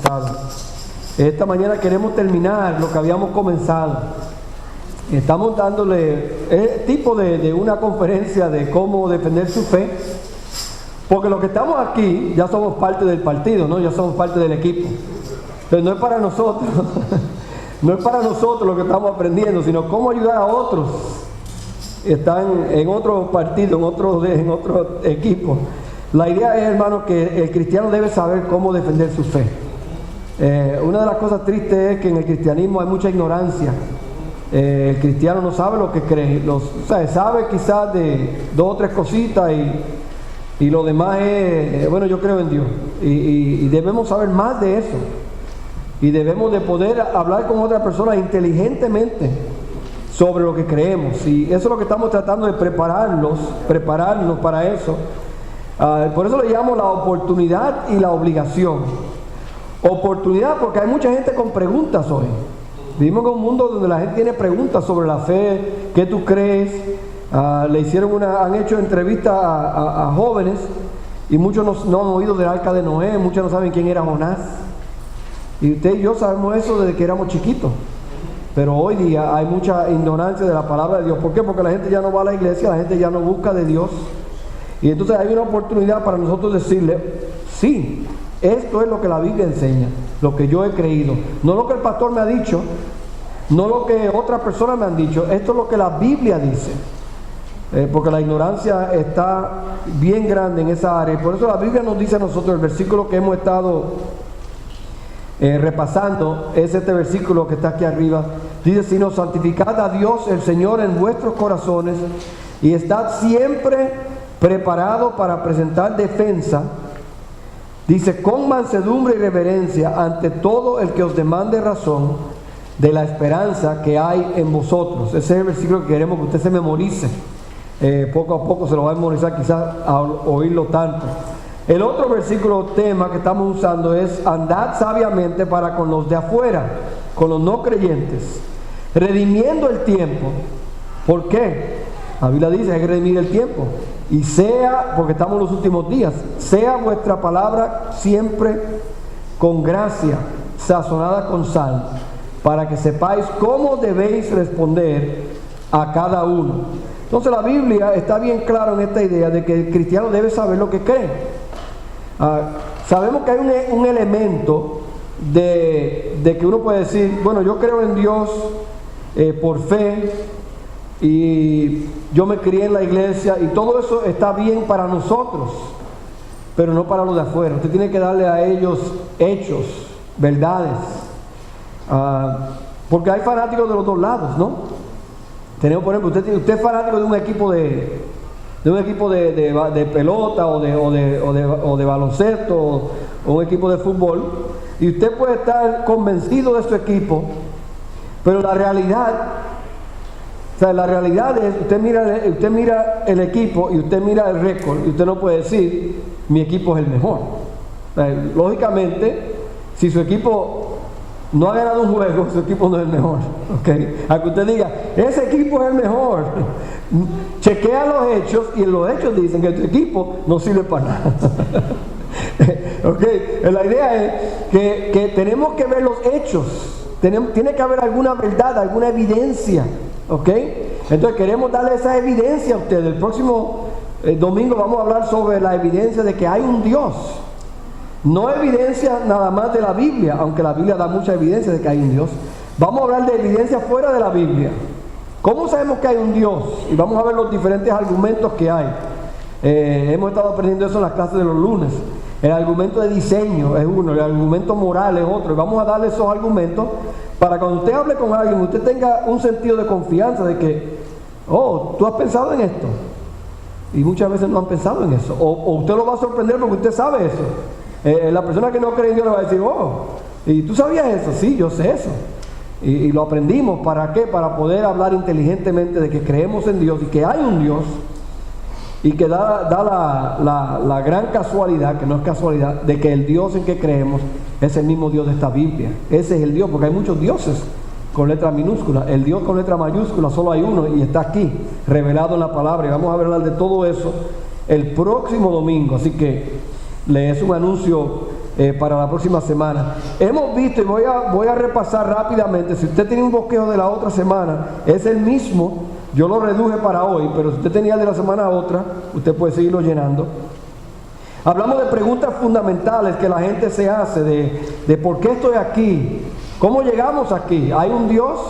comenzado. Esta mañana queremos terminar lo que habíamos comenzado. Estamos dándole tipo de una conferencia de cómo defender su fe, porque los que estamos aquí ya somos parte del partido, ¿no? Ya somos parte del equipo. Pero no es para nosotros, no es para nosotros lo que estamos aprendiendo, sino cómo ayudar a otros. Están en otro partido, en otro equipo. La idea es, hermano, que el cristiano debe saber cómo defender su fe. Una de las cosas tristes es que en el cristianismo hay mucha ignorancia. El cristiano no sabe lo que cree, sabe quizás de 2 o 3 cositas y lo demás es, bueno, yo creo en Dios. Y debemos saber más de eso. Y debemos de poder hablar con otras personas inteligentemente sobre lo que creemos. Y eso es lo que estamos tratando de prepararnos para eso. Por eso le llamo la oportunidad y la obligación. Oportunidad porque hay mucha gente con preguntas hoy. Vivimos en un mundo donde la gente tiene preguntas sobre la fe, ¿qué tú crees? Han hecho entrevistas a jóvenes y muchos no han oído del arca de Noé, muchos no saben quién era Jonás. Y usted y yo sabemos eso desde que éramos chiquitos. Pero hoy día hay mucha ignorancia de la palabra de Dios. ¿Por qué? Porque la gente ya no va a la iglesia, la gente ya no busca de Dios. Y entonces hay una oportunidad para nosotros decirle, sí, esto es lo que la Biblia enseña, lo que yo he creído. No lo que el pastor me ha dicho, no lo que otras personas me han dicho, esto es lo que la Biblia dice. Porque la ignorancia está bien grande en esa área. Y por eso la Biblia nos dice a nosotros, el versículo que hemos estado repasando, es este versículo que está aquí arriba. Dice, sino santificad a Dios el Señor en vuestros corazones y estad siempre preparado para presentar defensa. Dice, con mansedumbre y reverencia ante todo el que os demande razón de la esperanza que hay en vosotros. Ese es el versículo que queremos que usted se memorice. Poco a poco se lo va a memorizar, quizás a oírlo tanto. El otro versículo tema que estamos usando es, andad sabiamente para con los de afuera, con los no creyentes, redimiendo el tiempo. ¿Por qué? La Biblia dice, hay que redimir el tiempo. Y sea, porque estamos en los últimos días, sea vuestra palabra siempre con gracia, sazonada con sal, para que sepáis cómo debéis responder a cada uno. Entonces la Biblia está bien clara en esta idea de que el cristiano debe saber lo que cree. Sabemos que hay un elemento de que uno puede decir, bueno, yo creo en Dios por fe, y yo me crié en la iglesia y todo eso está bien para nosotros, pero no para los de afuera. Usted tiene que darle a ellos hechos, verdades, porque hay fanáticos de los dos lados, ¿no? Tenemos, por ejemplo, usted es fanático de un equipo de pelota o de baloncesto o un equipo de fútbol, y usted puede estar convencido de su equipo, pero la realidad es, usted mira el equipo y usted mira el récord y usted no puede decir, mi equipo es el mejor. Lógicamente, si su equipo no ha ganado un juego, su equipo no es el mejor. ¿Okay? A que usted diga, ese equipo es el mejor. Chequea los hechos y en los hechos dicen que tu equipo no sirve para nada. Okay. La idea es que tenemos que ver los hechos. Tiene que haber alguna verdad, alguna evidencia. ¿Ok? Entonces queremos darle esa evidencia a ustedes. El próximo domingo vamos a hablar sobre la evidencia de que hay un Dios. No evidencia nada más de la Biblia, aunque la Biblia da mucha evidencia de que hay un Dios. Vamos a hablar de evidencia fuera de la Biblia. ¿Cómo sabemos que hay un Dios? Y vamos a ver los diferentes argumentos que hay. Hemos estado aprendiendo eso en las clases de los lunes. El argumento de diseño es uno, el argumento moral es otro. Y vamos a darle esos argumentos para cuando usted hable con alguien, usted tenga un sentido de confianza de que, oh, ¿tú has pensado en esto? Y muchas veces no han pensado en eso. O usted lo va a sorprender porque usted sabe eso. La persona que no cree en Dios le va a decir, oh, ¿y tú sabías eso? Sí, yo sé eso. Y lo aprendimos. ¿Para qué? Para poder hablar inteligentemente de que creemos en Dios y que hay un Dios. Y que da la gran casualidad, que no es casualidad, de que el Dios en que creemos es el mismo Dios de esta Biblia. Ese es el Dios, porque hay muchos dioses con letra minúscula. El Dios con letra mayúscula solo hay uno y está aquí, revelado en la palabra. Y vamos a hablar de todo eso el próximo domingo. Así que es un anuncio para la próxima semana. Hemos visto, y voy a repasar rápidamente, si usted tiene un bosquejo de la otra semana, es el mismo, yo lo reduje para hoy, pero si usted tenía de la semana a otra, usted puede seguirlo llenando. Hablamos de preguntas fundamentales que la gente se hace, de por qué estoy aquí, cómo llegamos aquí, ¿hay un Dios?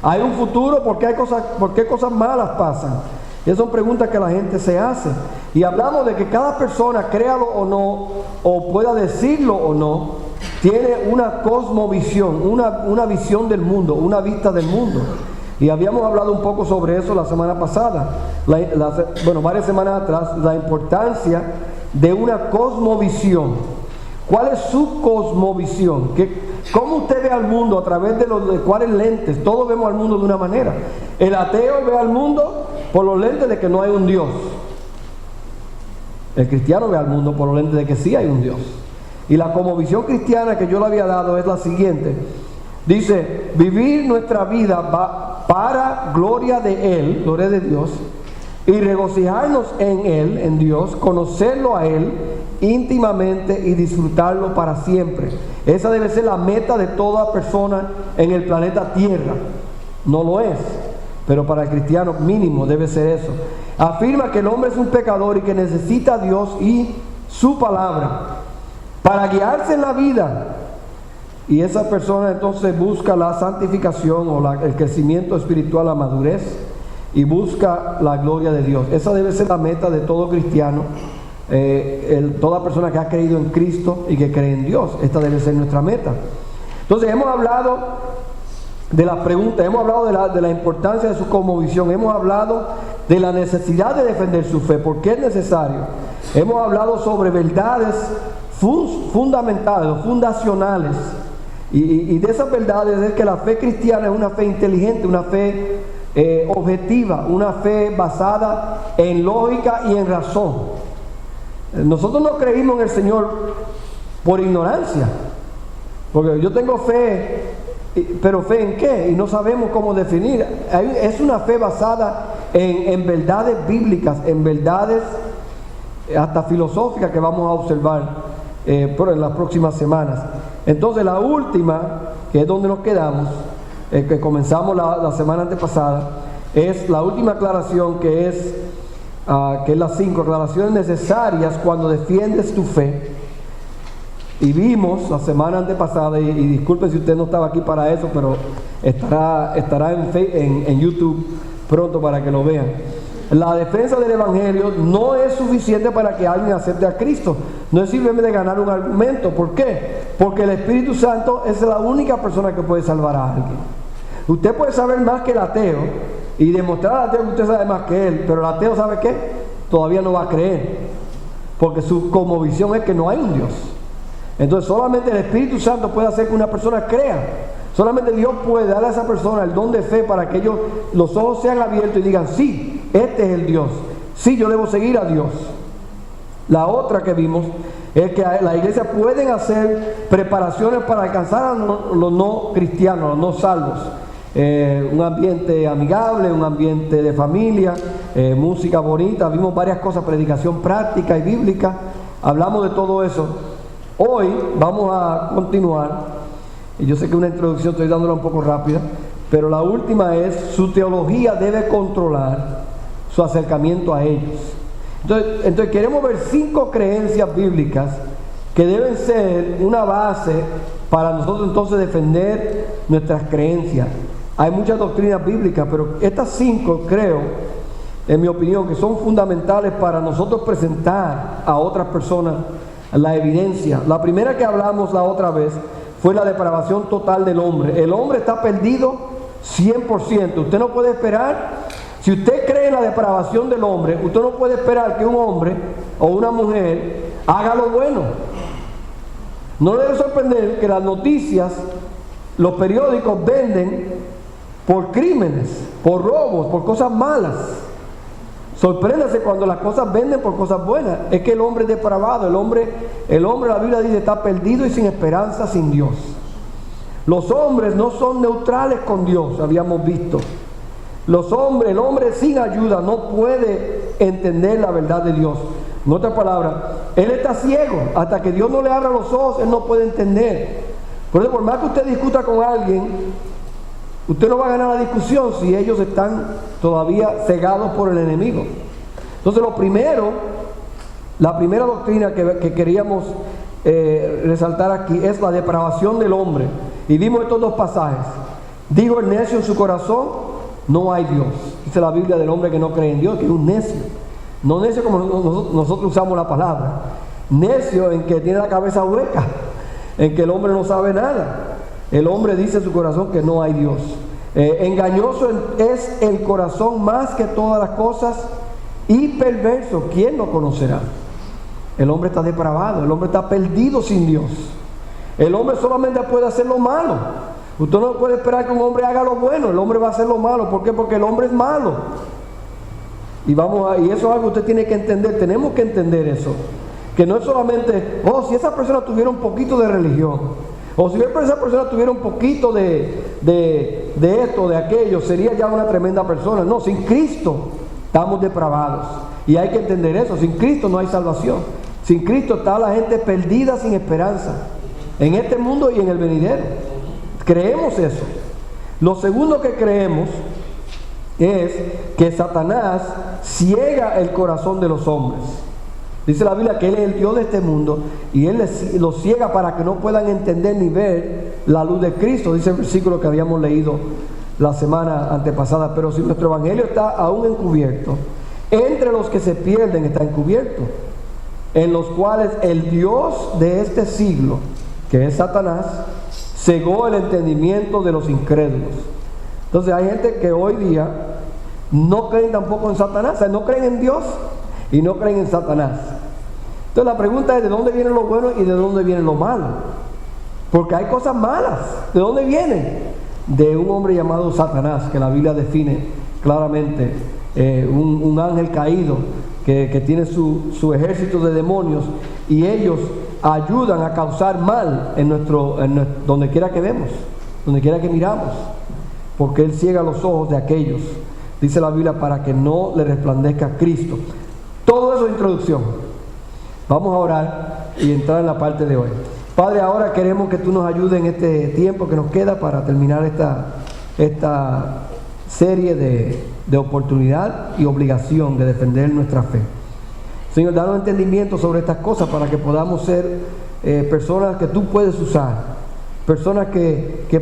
¿Hay un futuro? ¿Por qué cosas malas pasan? Esas son preguntas que la gente se hace. Y hablamos de que cada persona, créalo o no, o pueda decirlo o no, tiene una cosmovisión, una visión del mundo, una vista del mundo. Y habíamos hablado un poco sobre eso la semana pasada, varias semanas atrás, la importancia de una cosmovisión. ¿Cuál es su cosmovisión? ¿Cómo usted ve al mundo? ¿A través de cuáles lentes? Todos vemos al mundo de una manera. El ateo ve al mundo por los lentes de que no hay un Dios. El cristiano ve al mundo por los lentes de que sí hay un Dios. Y la cosmovisión cristiana que yo le había dado es la siguiente. Dice, vivir nuestra vida para gloria de Él, gloria de Dios, y regocijarnos en Él, en Dios, conocerlo a Él íntimamente y disfrutarlo para siempre. Esa debe ser la meta de toda persona en el planeta Tierra. No lo es, pero para el cristiano mínimo debe ser eso. Afirma que el hombre es un pecador y que necesita a Dios y su palabra para guiarse en la vida. Y esa persona entonces busca la santificación o el crecimiento espiritual, la madurez, y busca la gloria de Dios. Esa debe ser la meta de todo cristiano, toda persona que ha creído en Cristo y que cree en Dios. Esta debe ser nuestra meta. Entonces hemos hablado de las preguntas, hemos hablado de la importancia de su cosmovisión, hemos hablado de la necesidad de defender su fe, porque es necesario. Hemos hablado sobre verdades fundamentales, fundacionales, y de esas verdades es que la fe cristiana es una fe inteligente, una fe objetiva, una fe basada en lógica y en razón. Nosotros no creímos en el Señor por ignorancia, porque yo tengo fe, pero ¿fe en qué? Y no sabemos cómo definir. Es una fe basada en verdades bíblicas, en verdades hasta filosóficas que vamos a observar en las próximas semanas. Entonces la última, que es donde nos quedamos, que comenzamos la semana antepasada, es la última aclaración que es las 5 aclaraciones necesarias cuando defiendes tu fe. Y vimos la semana antepasada, y disculpen si usted no estaba aquí para eso, pero estará en YouTube pronto para que lo vean. La defensa del Evangelio no es suficiente para que alguien acepte a Cristo. No es simplemente ganar un argumento. ¿Por qué? Porque el Espíritu Santo es la única persona que puede salvar a alguien. Usted puede saber más que el ateo y demostrar al ateo que usted sabe más que él, pero el ateo ¿sabe qué? Todavía no va a creer, porque su cosmovisión es que no hay un Dios. Entonces solamente el Espíritu Santo puede hacer que una persona crea. Solamente Dios puede darle a esa persona el don de fe para que los ojos sean abiertos y digan, sí, este es el Dios, sí, yo debo seguir a Dios. La otra que vimos es que la iglesia pueden hacer preparaciones para alcanzar a los no cristianos, los no salvos. Un ambiente amigable, un ambiente de familia, música bonita, vimos varias cosas, predicación práctica y bíblica, hablamos de todo eso. Hoy vamos a continuar, y yo sé que una introducción estoy dándola un poco rápida, pero la última es, su teología debe controlar su acercamiento a ellos. Entonces queremos ver 5 creencias bíblicas que deben ser una base para nosotros entonces defender nuestras creencias. Hay muchas doctrinas bíblicas, pero estas 5 creo, en mi opinión, que son fundamentales para nosotros presentar a otras personas la evidencia. La primera que hablamos la otra vez fue la depravación total del hombre. El hombre está perdido 100%. Usted no puede esperar, si usted cree en la depravación del hombre, usted no puede esperar que un hombre o una mujer haga lo bueno. No le debe sorprender que las noticias, los periódicos venden por crímenes, por robos, por cosas malas. Sorpréndase cuando las cosas venden por cosas buenas. Es que el hombre es depravado, el hombre, la Biblia dice, está perdido y sin esperanza, sin Dios. Los hombres no son neutrales con Dios, habíamos visto. El hombre sin ayuda no puede entender la verdad de Dios. En otras palabras, él está ciego. Hasta que Dios no le abra los ojos, él no puede entender. Por eso, por más que usted discuta con alguien, usted no va a ganar la discusión si ellos están todavía cegados por el enemigo. Entonces, la primera doctrina que queríamos resaltar aquí es la depravación del hombre. Y vimos estos dos pasajes. Dijo el necio en su corazón: no hay Dios. Dice la Biblia del hombre que no cree en Dios, que es un necio. No necio como nosotros usamos la palabra. Necio en que tiene la cabeza hueca, en que el hombre no sabe nada. El hombre dice en su corazón que no hay Dios. Engañoso es el corazón más que todas las cosas, y perverso, ¿quién lo conocerá? El hombre está depravado, el hombre está perdido sin Dios. El hombre solamente puede hacer lo malo. Usted no puede esperar que un hombre haga lo bueno, el hombre va a hacer lo malo. ¿Por qué? Porque el hombre es malo. Y eso es algo que usted tiene que entender, tenemos que entender eso. Que no es solamente, si esa persona tuviera un poquito de religión, o si esa persona tuviera un poquito de esto, de aquello, sería ya una tremenda persona. No, sin Cristo estamos depravados. Y hay que entender eso, sin Cristo no hay salvación. Sin Cristo está la gente perdida sin esperanza, en este mundo y en el venidero. Creemos eso. Lo segundo que creemos es que Satanás ciega el corazón de los hombres. Dice la Biblia que Él es el Dios de este mundo y Él los ciega para que no puedan entender ni ver la luz de Cristo. Dice el versículo que habíamos leído la semana antepasada. Pero si nuestro evangelio está aún encubierto, entre los que se pierden está encubierto, en los cuales el Dios de este siglo, que es Satanás, cegó el entendimiento de los incrédulos. Entonces hay gente que hoy día no creen tampoco en Satanás, o sea, no creen en Dios y no creen en Satanás. Entonces la pregunta es: ¿de dónde viene lo bueno y de dónde viene lo malo? Porque hay cosas malas. ¿De dónde vienen? De un hombre llamado Satanás, que la Biblia define claramente, un ángel caído que tiene su ejército de demonios, y ellos ayudan a causar mal en donde quiera que vemos, donde quiera que miramos, porque Él ciega los ojos de aquellos, dice la Biblia, para que no le resplandezca Cristo. Todo eso es introducción. Vamos a orar y entrar en la parte de hoy. Padre, ahora queremos que tú nos ayudes en este tiempo que nos queda para terminar esta serie de oportunidad y obligación de defender nuestra fe. Señor, danos entendimiento sobre estas cosas para que podamos ser personas que tú puedes usar, personas que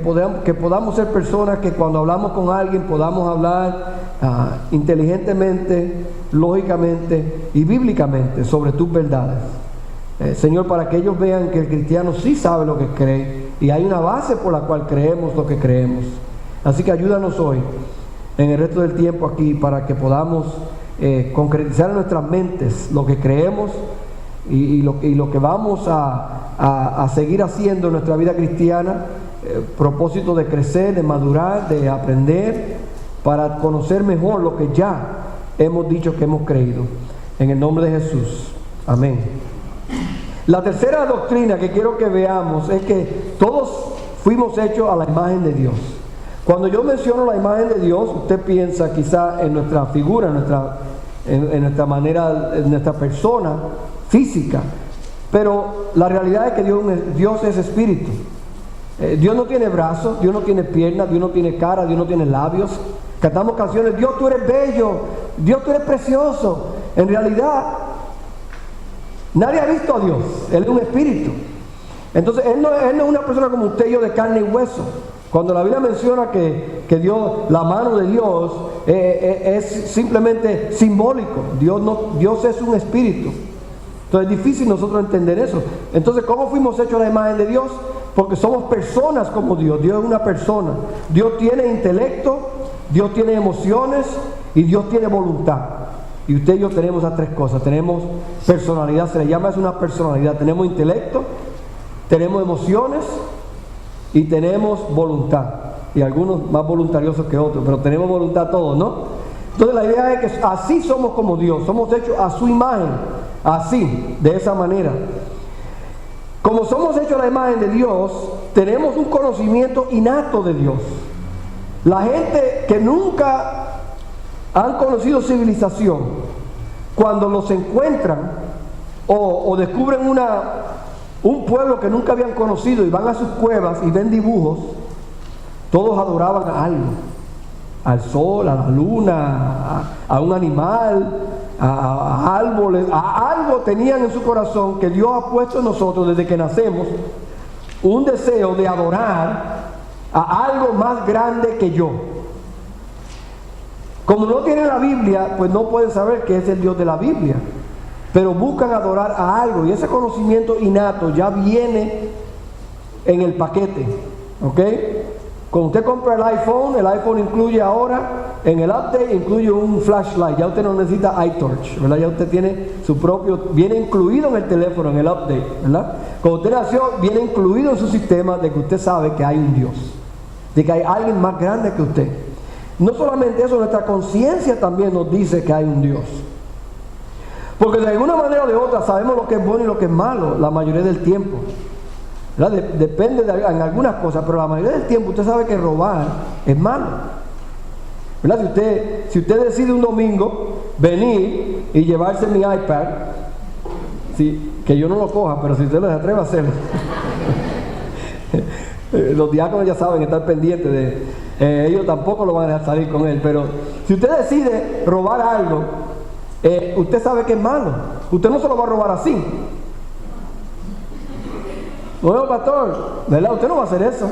podamos ser personas que cuando hablamos con alguien podamos hablar inteligentemente, lógicamente y bíblicamente sobre tus verdades. Señor, para que ellos vean que el cristiano sí sabe lo que cree y hay una base por la cual creemos lo que creemos. Así que ayúdanos hoy en el resto del tiempo aquí para que podamos concretizar en nuestras mentes lo que creemos y lo que vamos a seguir haciendo en nuestra vida cristiana, propósito de crecer, de madurar, de aprender, para conocer mejor lo que ya hemos dicho que hemos creído. En el nombre de Jesús. Amén. La tercera doctrina que quiero que veamos es que todos fuimos hechos a la imagen de Dios. Cuando yo menciono la imagen de Dios, usted piensa quizá en nuestra figura, en nuestra manera, en nuestra persona física. Pero la realidad es que Dios es espíritu. Dios no tiene brazos, Dios no tiene piernas, Dios no tiene cara, Dios no tiene labios. Cantamos canciones: Dios, tú eres bello, Dios, tú eres precioso. En realidad, nadie ha visto a Dios. Él es un espíritu. Entonces, Él no es una persona como usted y yo, de carne y hueso. Cuando la Biblia menciona que Dios, la mano de Dios es simplemente simbólico. Dios es un espíritu. Entonces es difícil nosotros entender eso. Entonces, ¿cómo fuimos hechos a la imagen de Dios? Porque somos personas como Dios. Dios es una persona. Dios tiene intelecto, Dios tiene emociones y Dios tiene voluntad. Y usted y yo tenemos esas tres cosas. Tenemos personalidad, se le llama eso una personalidad. Tenemos intelecto, tenemos emociones y tenemos voluntad. Y algunos más voluntariosos que otros, pero tenemos voluntad todos, ¿no? Entonces la idea es que así somos como Dios. Somos hechos a su imagen. Así, de esa manera. Como somos hechos a la imagen de Dios, tenemos un conocimiento innato de Dios. La gente que nunca han conocido civilización, cuando los encuentran, o descubren un pueblo que nunca habían conocido y van a sus cuevas y ven dibujos, todos adoraban a algo, al sol, a la luna, a un animal, a árboles, a algo tenían en su corazón que Dios ha puesto en nosotros desde que nacemos, un deseo de adorar a algo más grande que yo. Como no tienen la Biblia, pues no pueden saber que es el Dios de la Biblia, pero buscan adorar a algo, y ese conocimiento innato ya viene en el paquete, ¿ok? Cuando usted compra el iPhone incluye ahora, en el update incluye un flashlight, ya usted no necesita iTorch, ¿verdad? Ya usted tiene su propio, viene incluido en el teléfono, en el update, ¿verdad? Cuando usted nació, viene incluido en su sistema de que usted sabe que hay un Dios, de que hay alguien más grande que usted. No solamente eso, nuestra conciencia también nos dice que hay un Dios. Porque de alguna manera o de otra sabemos lo que es bueno y lo que es malo la mayoría del tiempo. Depende en algunas cosas, pero la mayoría del tiempo usted sabe que robar es malo. ¿Verdad? Si usted decide un domingo venir y llevarse mi iPad, que yo no lo coja, pero si usted se atreve a hacerlo, los diáconos ya saben estar pendientes de ellos, tampoco lo van a dejar salir con él, pero si usted decide robar algo, usted sabe que es malo, usted no se lo va a robar así. Bueno, pastor, ¿verdad? Usted no va a hacer eso.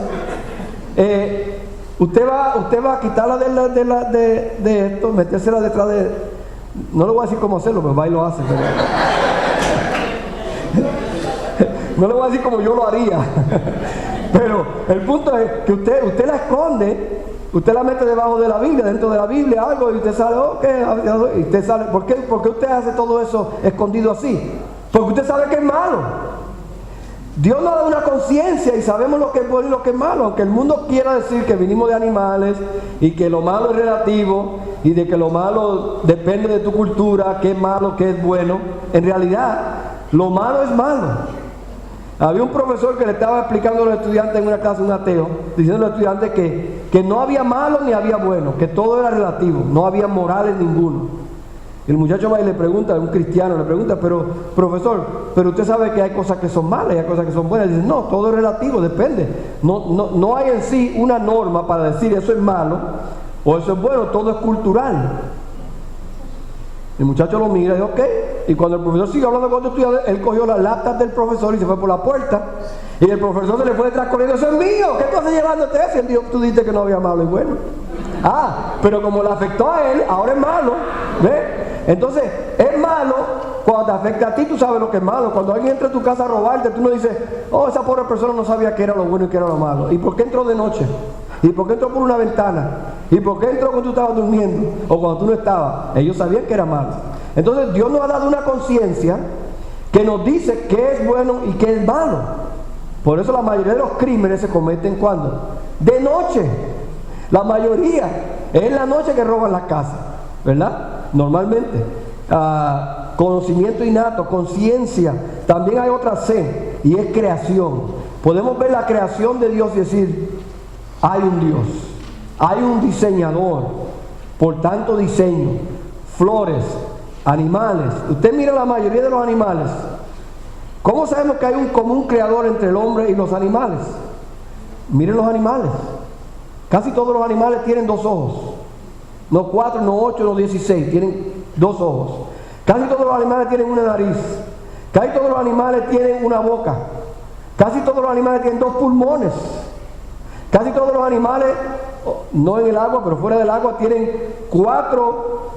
Usted va a quitarla de esto, metérsela detrás de... No le voy a decir cómo hacerlo, pues va y lo hace. No le voy a decir como yo lo haría. Pero el punto es que usted la esconde, usted la mete debajo de la Biblia, dentro de la Biblia, algo, y usted sale, y usted sale. ¿Por qué usted hace todo eso escondido así? Porque usted sabe que es malo. Dios nos da una conciencia y sabemos lo que es bueno y lo que es malo, aunque el mundo quiera decir que vinimos de animales y que lo malo es relativo y de que lo malo depende de tu cultura, qué es malo, qué es bueno. En realidad, lo malo es malo. Había un profesor que le estaba explicando a los estudiantes en una clase, un ateo, diciendo a los estudiantes que no había malo ni había bueno, que todo era relativo, no había morales ninguno. El muchacho va y le pregunta, un cristiano le pregunta, pero profesor, pero usted sabe que hay cosas que son malas y hay cosas que son buenas. Y dice, no, todo es relativo, depende. No hay en sí una norma para decir eso es malo o eso es bueno, todo es cultural. El muchacho lo mira y dice, ok. Y cuando el profesor sigue hablando con otro estudiante, él cogió la laptop del profesor y se fue por la puerta. Y el profesor se le fue detrás corriendo, eso es mío, ¿qué estás llevándote eso? Y él dijo, tú dijiste que no había malo y bueno. Pero como le afectó a él, ahora es malo, ¿ves? Entonces, es malo cuando te afecta a ti, tú sabes lo que es malo. Cuando alguien entra a tu casa a robarte, tú no dices, oh, esa pobre persona no sabía qué era lo bueno y qué era lo malo. ¿Y por qué entró de noche? ¿Y por qué entró por una ventana? ¿Y por qué entró cuando tú estabas durmiendo? O cuando tú no estabas. Ellos sabían que era malo. Entonces, Dios nos ha dado una conciencia que nos dice qué es bueno y qué es malo. Por eso la mayoría de los crímenes se cometen ¿cuándo? De noche. La mayoría. Es en la noche que roban las casas, ¿verdad? Normalmente. Conocimiento innato, conciencia. También hay otra C, y es creación. Podemos ver la creación de Dios y decir, hay un Dios, hay un diseñador, por tanto diseño, flores, animales. Usted mira la mayoría de los animales. ¿Cómo sabemos que hay un común creador entre el hombre y los animales? Miren los animales. Casi todos los animales tienen dos ojos. No 4, no 8, no 16, tienen dos ojos. Casi todos los animales tienen una nariz. Casi todos los animales tienen una boca. Casi todos los animales tienen dos pulmones. Casi todos los animales, no en el agua, pero fuera del agua, tienen 4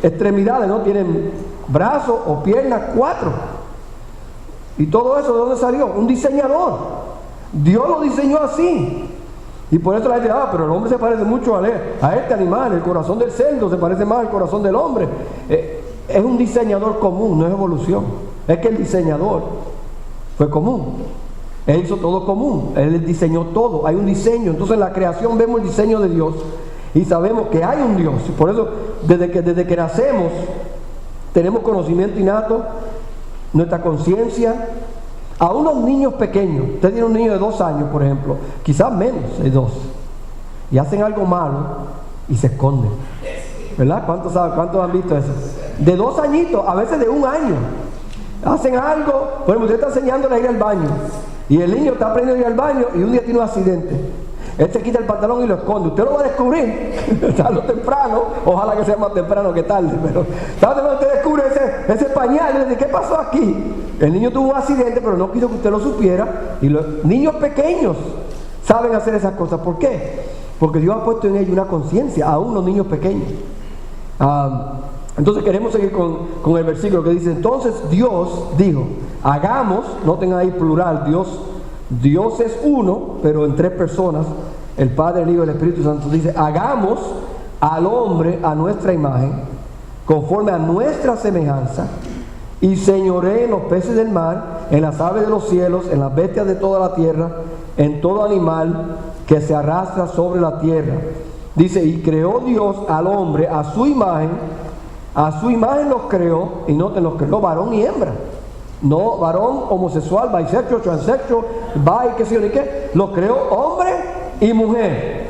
extremidades, ¿no? Tienen brazos o piernas, 4. Y todo eso, ¿de dónde salió? Un diseñador. Dios lo diseñó así. Y por eso la gente dice, pero el hombre se parece mucho a este animal, el corazón del cerdo se parece más al corazón del hombre. Es un diseñador común, no es evolución. Es que el diseñador fue común. Él hizo todo común, Él diseñó todo, hay un diseño. Entonces en la creación vemos el diseño de Dios y sabemos que hay un Dios. Por eso desde que nacemos tenemos conocimiento innato, nuestra conciencia. A unos niños pequeños, usted tiene un niño de 2 años, por ejemplo, quizás menos de 2, y hacen algo malo y se esconden, ¿verdad? ¿Cuántos han visto eso? De 2 añitos, a veces de 1 año, Hacen algo, por ejemplo, usted está enseñándole a ir al baño y el niño está aprendiendo a ir al baño y un día tiene un accidente. Él se quita el pantalón y lo esconde. Usted lo va a descubrir tarde o temprano. Ojalá que sea más temprano que tarde, pero tarde o temprano usted descubre ese pañal y dice, ¿qué pasó aquí? El niño tuvo un accidente, pero no quiso que usted lo supiera. Y los niños pequeños saben hacer esas cosas. ¿Por qué? Porque Dios ha puesto en ellos una conciencia, aún los niños pequeños. Entonces queremos seguir con el versículo que dice, entonces Dios dijo, hagamos, noten ahí plural, Dios es uno, pero en tres personas, el Padre, el Hijo y el Espíritu Santo. Dice, hagamos al hombre a nuestra imagen, conforme a nuestra semejanza, y señoree en los peces del mar, en las aves de los cielos, en las bestias de toda la tierra, en todo animal que se arrastra sobre la tierra. Dice, y creó Dios al hombre a su imagen los creó, y noten, los creó varón y hembra. No varón, homosexual, bisexual, transexual, qué sé yo ni qué. Los creó hombre y mujer.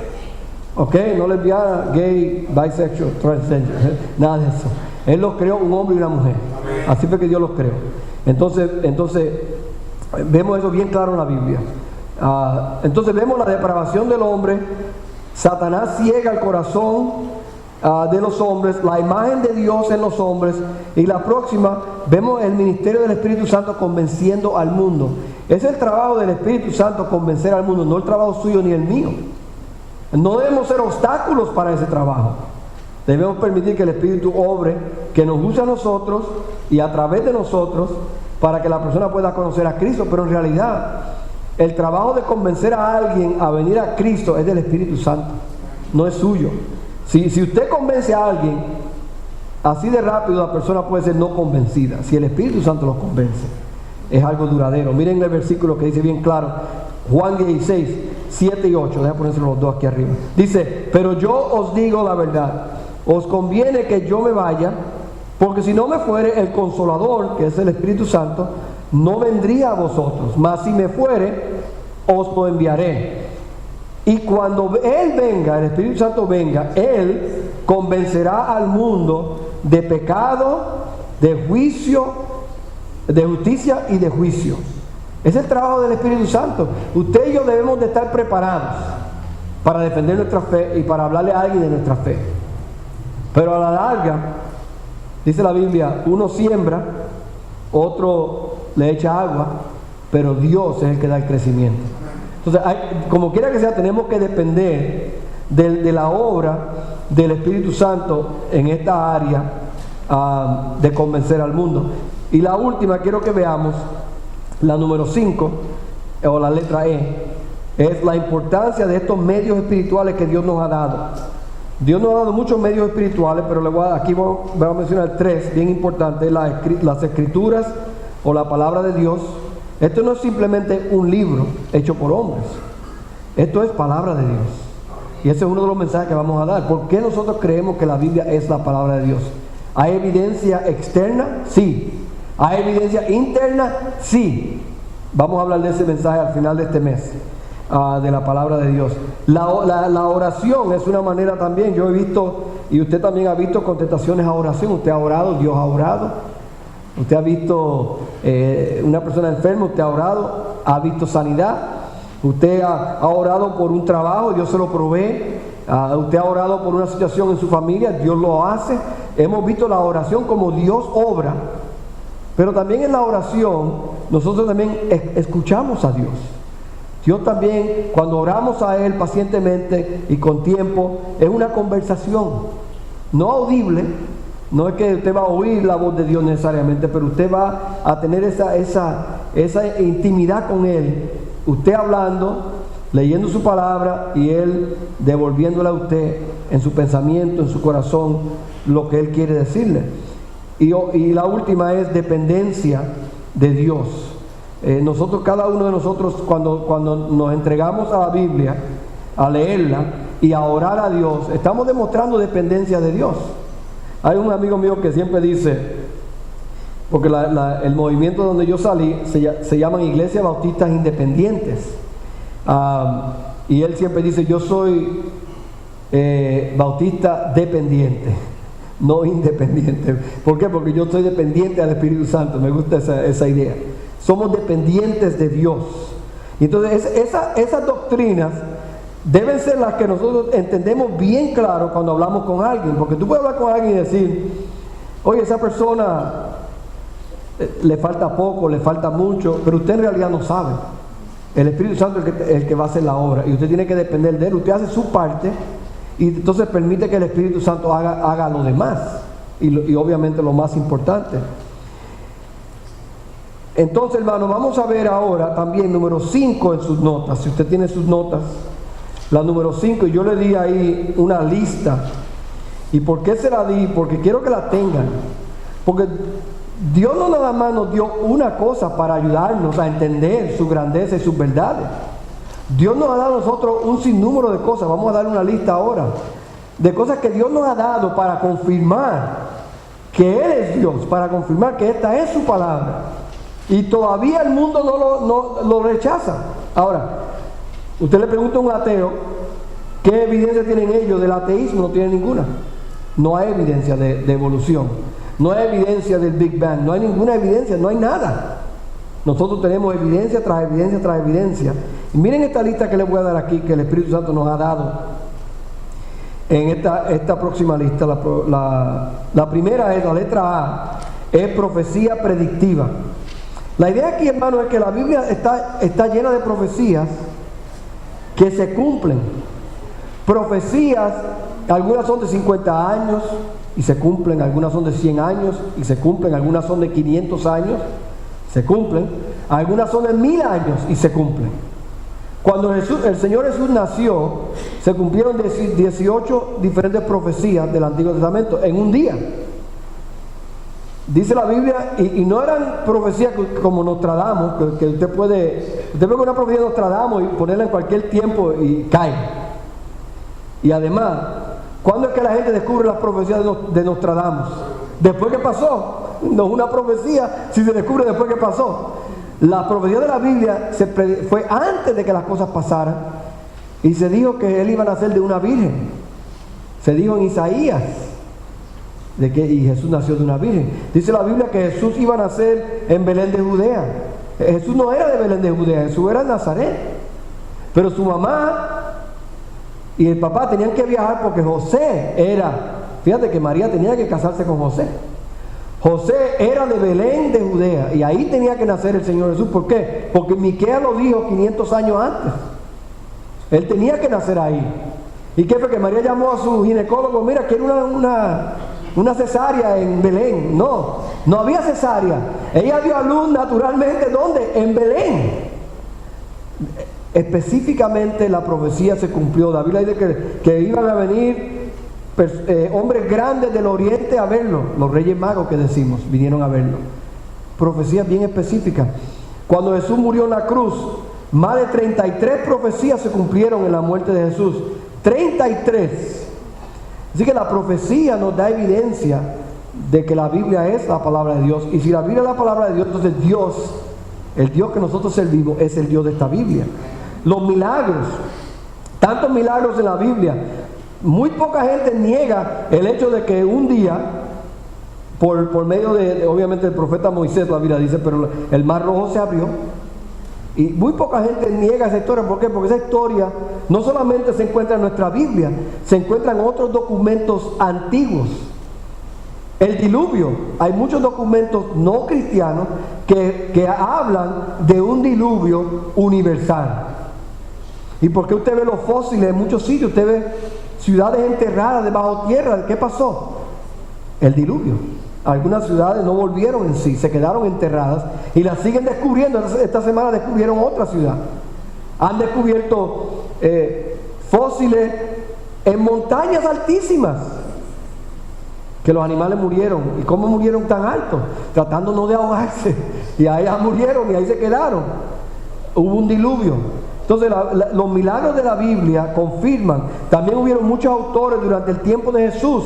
Ok, no lesbiana, gay, bisexual, transgender, nada de eso. Él los creó un hombre y una mujer. Así fue que Dios los creó. Entonces vemos eso bien claro en la Biblia. Entonces vemos la depravación del hombre. Satanás ciega el corazón de los hombres, la imagen de Dios en los hombres. Y la próxima, vemos el ministerio del Espíritu Santo convenciendo al mundo. Es el trabajo del Espíritu Santo convencer al mundo, no el trabajo suyo ni el mío. No debemos ser obstáculos para ese trabajo. Debemos permitir que el Espíritu obre, que nos use a nosotros y a través de nosotros para que la persona pueda conocer a Cristo. Pero en realidad, el trabajo de convencer a alguien a venir a Cristo es del Espíritu Santo, no es suyo. Si usted convence a alguien, así de rápido la persona puede ser no convencida. Si el Espíritu Santo los convence, es algo duradero. Miren el versículo que dice bien claro, Juan 16, 7 y 8. Déjame ponerse los dos aquí arriba. Dice, pero yo os digo la verdad, os conviene que yo me vaya, porque si no me fuere, el Consolador, que es el Espíritu Santo, no vendría a vosotros, mas si me fuere, os lo enviaré. Y cuando Él venga, el Espíritu Santo venga, Él convencerá al mundo de pecado, de juicio, de justicia y de juicio. Es el trabajo del Espíritu Santo. Usted y yo debemos de estar preparados para defender nuestra fe y para hablarle a alguien de nuestra fe. Pero a la larga, dice la Biblia, uno siembra, otro le echa agua, pero Dios es el que da el crecimiento. Entonces, como quiera que sea, tenemos que depender de la obra del Espíritu Santo en esta área de convencer al mundo. Y la última, quiero que veamos, la número 5, o la letra E, es la importancia de estos medios espirituales que Dios nos ha dado. Dios nos ha dado muchos medios espirituales, pero aquí voy a mencionar 3 bien importantes: las Escrituras o la palabra de Dios. Esto no es simplemente un libro hecho por hombres, esto es palabra de Dios. Y ese es uno de los mensajes que vamos a dar. ¿Por qué nosotros creemos que la Biblia es la palabra de Dios? ¿Hay evidencia externa? Sí. ¿Hay evidencia interna? Sí. Vamos a hablar de ese mensaje al final de este mes, de la palabra de Dios. La oración es una manera también. Yo he visto, y usted también ha visto, contestaciones a oración. Usted ha orado, Dios ha orado. Usted ha visto una persona enferma, usted ha orado, ha visto sanidad. Usted ha orado por un trabajo, Dios se lo provee. Usted ha orado por una situación en su familia, Dios lo hace. Hemos visto la oración como Dios obra. Pero también en la oración, nosotros también escuchamos a Dios. Dios también, cuando oramos a Él pacientemente y con tiempo, es una conversación, no audible. No es que usted va a oír la voz de Dios necesariamente, pero usted va a tener esa intimidad con Él. Usted hablando, leyendo su palabra y Él devolviéndole a usted en su pensamiento, en su corazón, lo que Él quiere decirle. Y la última es dependencia de Dios. Nosotros, cada uno de nosotros, cuando nos entregamos a la Biblia, a leerla y a orar a Dios, estamos demostrando dependencia de Dios. Hay un amigo mío que siempre dice, porque el movimiento donde yo salí se llaman Iglesias Bautistas Independientes, y él siempre dice, yo soy bautista dependiente. no independientes. ¿Por qué? Porque yo soy dependiente del Espíritu Santo. Me gusta esa idea. Somos dependientes de Dios. Y entonces esas doctrinas deben ser las que nosotros entendemos bien claro cuando hablamos con alguien. Porque tú puedes hablar con alguien y decir, oye, esa persona le falta poco, le falta mucho, pero usted en realidad no sabe. El Espíritu Santo es el que va a hacer la obra y usted tiene que depender de él. Usted hace su parte y entonces permite que el Espíritu Santo haga lo demás y obviamente lo más importante. Entonces, hermano, vamos a ver ahora también número 5 en sus notas. Si usted tiene sus notas, la número 5, y yo le di ahí una lista. ¿Y por qué se la di? Porque quiero que la tengan. Porque Dios no nada más nos dio una cosa para ayudarnos a entender su grandeza y sus verdades. Dios nos ha dado a nosotros un sinnúmero de cosas. Vamos a dar una lista ahora de cosas que Dios nos ha dado para confirmar que Él es Dios, para confirmar que esta es su palabra. Y todavía el mundo no lo rechaza. Ahora, usted le pregunta a un ateo, ¿qué evidencia tienen ellos del ateísmo? No tienen ninguna. No hay evidencia de evolución. No hay evidencia del Big Bang. No hay ninguna evidencia, no hay nada. Nosotros tenemos evidencia tras evidencia tras evidencia. Y miren esta lista que les voy a dar aquí, que el Espíritu Santo nos ha dado. En esta próxima lista, la primera es, la letra A, es profecía predictiva. La idea aquí, hermano, es que la Biblia está llena de profecías que se cumplen. Profecías, algunas son de 50 años y se cumplen, algunas son de 100 años y se cumplen, algunas son de 500 años, se cumplen, algunas son de 1000 años y se cumplen. Cuando el Señor Jesús nació, se cumplieron 18 diferentes profecías del Antiguo Testamento en un día. Dice la Biblia, y no eran profecías como Nostradamus, que usted ve una profecía de Nostradamus y ponerla en cualquier tiempo y cae. Y además, ¿cuándo es que la gente descubre las profecías de Nostradamus? Después que pasó. No es una profecía si se descubre después que pasó. La profecía de la Biblia fue antes de que las cosas pasaran. Y se dijo que él iba a nacer de una virgen. Se dijo en Isaías. Y Jesús nació de una virgen. Dice la Biblia que Jesús iba a nacer en Belén de Judea. Jesús no era de Belén de Judea, Jesús era de Nazaret. Pero su mamá y el papá tenían que viajar porque José fíjate que María tenía que casarse con José. José era de Belén de Judea y ahí tenía que nacer el Señor Jesús. ¿Por qué? Porque Miqueas lo dijo 500 años antes. Él tenía que nacer ahí. ¿Y qué fue? Que María llamó a su ginecólogo, mira, quiero una cesárea en Belén. No había cesárea. Ella dio a luz naturalmente, ¿dónde? En Belén. Específicamente la profecía se cumplió. La Biblia dice que iban a venir hombres grandes del oriente a verlo. Los reyes magos que decimos, vinieron a verlo. Profecías bien específicas. Cuando Jesús murió en la cruz, más de 33 profecías se cumplieron en la muerte de Jesús. 33. Así que la profecía nos da evidencia de que la Biblia es la palabra de Dios. Y si la Biblia es la palabra de Dios, entonces Dios, el Dios que nosotros servimos, es el Dios de esta Biblia. Los milagros, tantos milagros en la Biblia. Muy poca gente niega el hecho de que un día, por medio de obviamente el profeta Moisés, la Biblia dice, pero el mar rojo se abrió. Y muy poca gente niega esa historia. ¿Por qué? Porque esa historia no solamente se encuentra en nuestra Biblia, se encuentra en otros documentos antiguos. El diluvio, hay muchos documentos no cristianos que hablan de un diluvio universal. ¿Y por qué usted ve los fósiles en muchos sitios? Usted ve ciudades enterradas debajo tierra. ¿Qué pasó? El diluvio. Algunas ciudades no volvieron en sí, se quedaron enterradas y las siguen descubriendo. Esta semana descubrieron otra ciudad. Han descubierto fósiles en montañas altísimas, que los animales murieron. ¿Y cómo murieron tan alto? Tratando no de ahogarse. Y ahí murieron y ahí se quedaron. Hubo un diluvio. Entonces los milagros de la Biblia confirman. También hubieron muchos autores durante el tiempo de Jesús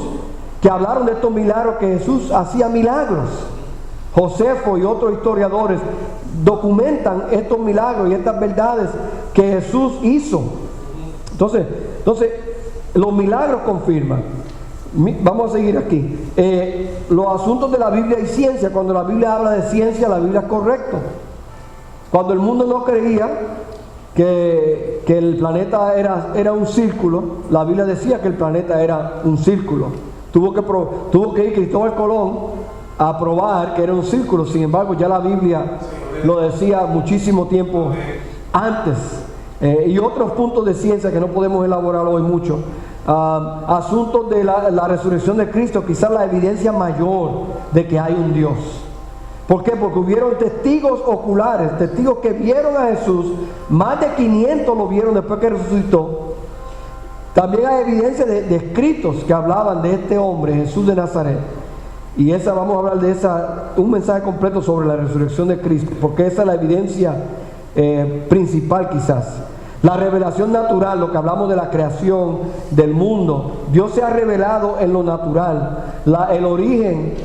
que hablaron de estos milagros, que Jesús hacía milagros. Josefo y otros historiadores documentan estos milagros y estas verdades que Jesús hizo. Entonces los milagros confirman. Vamos a seguir aquí. Los asuntos de la Biblia y ciencia. Cuando la Biblia habla de ciencia, la Biblia es correcto. Cuando el mundo no creía que el planeta era un círculo, la Biblia decía que el planeta era un círculo. Tuvo que ir Cristóbal Colón a probar que era un círculo. Sin embargo, ya la Biblia lo decía muchísimo tiempo antes. Y otros puntos de ciencia que no podemos elaborar hoy mucho. Asuntos de la resurrección de Cristo, quizás la evidencia mayor de que hay un Dios. ¿Por qué? Porque hubieron testigos oculares, testigos que vieron a Jesús. Más de 500 lo vieron después que resucitó. También hay evidencia de escritos que hablaban de este hombre, Jesús de Nazaret. Y vamos a hablar de un mensaje completo sobre la resurrección de Cristo, porque esa es la evidencia principal quizás. La revelación natural, lo que hablamos de la creación del mundo. Dios se ha revelado en lo natural. El origen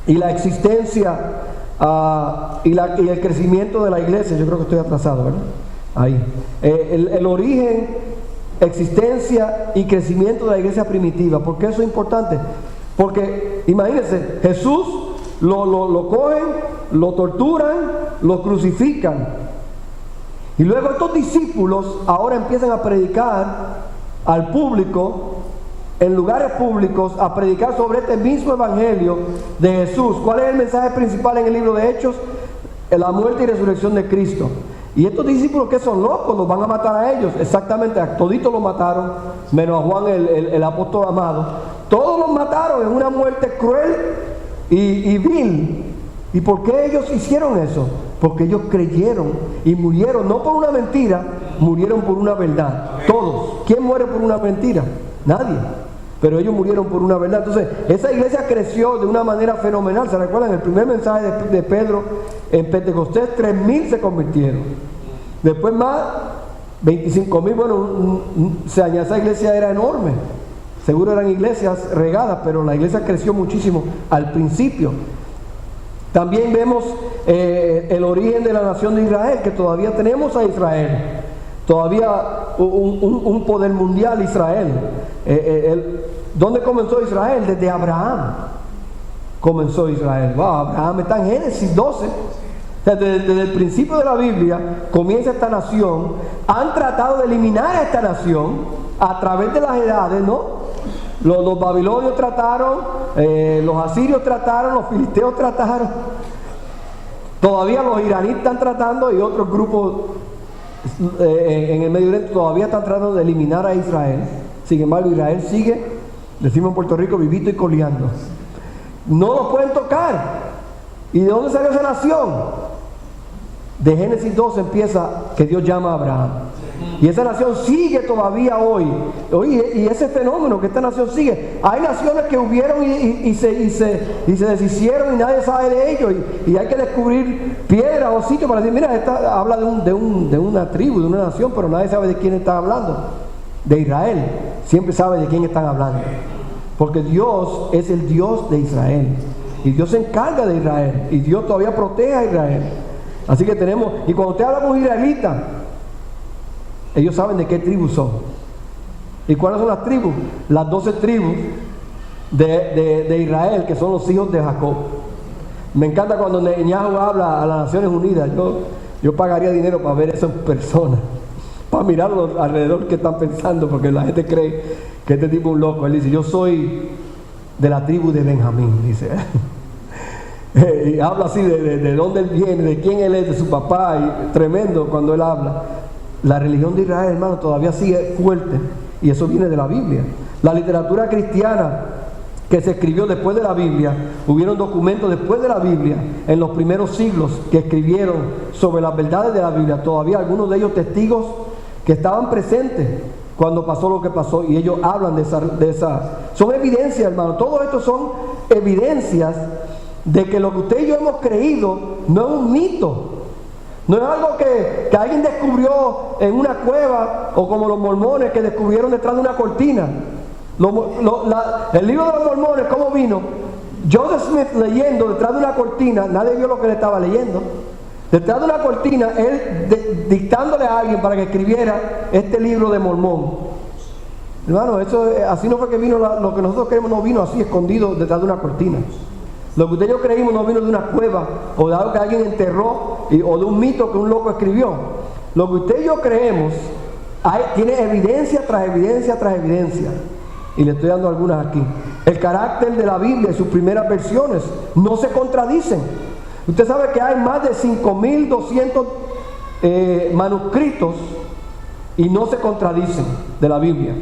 y la existencia y el crecimiento de la iglesia. Yo creo que estoy atrasado, ¿verdad? Ahí. El origen, existencia y crecimiento de la iglesia primitiva. ¿Por qué eso es importante? Porque imagínense, Jesús lo cogen, lo torturan, lo crucifican. Y luego estos discípulos ahora empiezan a predicar al público, en lugares públicos, a predicar sobre este mismo evangelio de Jesús. ¿Cuál es el mensaje principal en el libro de Hechos? La muerte y resurrección de Cristo. Y estos discípulos que son locos, los van a matar a ellos. Exactamente, a toditos los mataron, menos a Juan el apóstol amado. Todos los mataron en una muerte cruel y vil. ¿Y por qué ellos hicieron eso? Porque ellos creyeron y murieron, no por una mentira, murieron por una verdad. Todos. ¿Quién muere por una mentira? Nadie. Pero ellos murieron por una verdad. Entonces, esa iglesia creció de una manera fenomenal. ¿Se recuerdan? El primer mensaje de Pedro en Pentecostés, 3,000 se convirtieron. Después más, 25,000. Bueno, esa iglesia era enorme. Seguro eran iglesias regadas, pero la iglesia creció muchísimo al principio. También vemos el origen de la nación de Israel, que todavía tenemos a Israel. Todavía un poder mundial Israel. ¿Dónde comenzó Israel? Desde Abraham comenzó Israel. Wow, Abraham está en Génesis 12. O sea, desde el principio de la Biblia comienza esta nación. Han tratado de eliminar a esta nación a través de las edades, ¿no? Los babilonios trataron, los asirios trataron, los filisteos trataron. Todavía los iraníes están tratando y otros grupos en el Medio Oriente todavía están tratando de eliminar a Israel. Sin embargo, Israel sigue, decimos en Puerto Rico, vivito y coleando. No lo pueden tocar. ¿Y de dónde salió esa nación? De Génesis 12 empieza que Dios llama a Abraham. Y esa nación sigue todavía hoy. Y ese fenómeno que esta nación sigue. Hay naciones que hubieron y se deshicieron y nadie sabe de ellos. Y hay que descubrir piedras o sitios para decir, mira, esta habla de una tribu, de una nación, pero nadie sabe de quién está hablando. De Israel. Siempre sabe de quién están hablando. Porque Dios es el Dios de Israel. Y Dios se encarga de Israel. Y Dios todavía protege a Israel. Así que tenemos, y cuando usted habla con israelitas, ellos saben de qué tribu son. ¿Y cuáles son las tribus? Las 12 tribus de Israel, que son los hijos de Jacob. Me encanta cuando Netanyahu habla a las Naciones Unidas. Yo pagaría dinero para ver eso en persona, para mirarlo alrededor que están pensando, porque la gente cree que este tipo es un loco. Él dice, yo soy de la tribu de Benjamín, dice. Y habla así de dónde él viene, de quién él es, de su papá, y tremendo cuando él habla. La religión de Israel, hermano, todavía sigue fuerte, y eso viene de la Biblia. La literatura cristiana que se escribió después de la Biblia, hubieron documentos después de la Biblia, en los primeros siglos, que escribieron sobre las verdades de la Biblia. Todavía algunos de ellos testigos que estaban presentes cuando pasó lo que pasó, y ellos hablan de esa. Son evidencias, hermano. Todo esto son evidencias de que lo que usted y yo hemos creído no es un mito, no es algo que alguien descubrió en una cueva, o como los mormones que descubrieron detrás de una cortina. El libro de los mormones, ¿cómo vino? Joseph Smith leyendo detrás de una cortina, nadie vio lo que le estaba leyendo. Detrás de una cortina, él dictándole a alguien para que escribiera este libro de Mormón. Hermano, así no fue que vino, lo que nosotros creemos no vino así escondido detrás de una cortina. Lo que usted y yo creímos no vino de una cueva o de algo que alguien enterró o de un mito que un loco escribió. Lo que usted y yo creemos tiene evidencia tras evidencia tras evidencia. Y le estoy dando algunas aquí. El carácter de la Biblia y sus primeras versiones no se contradicen. Usted sabe que hay más de 5.200 manuscritos y no se contradicen de la Biblia.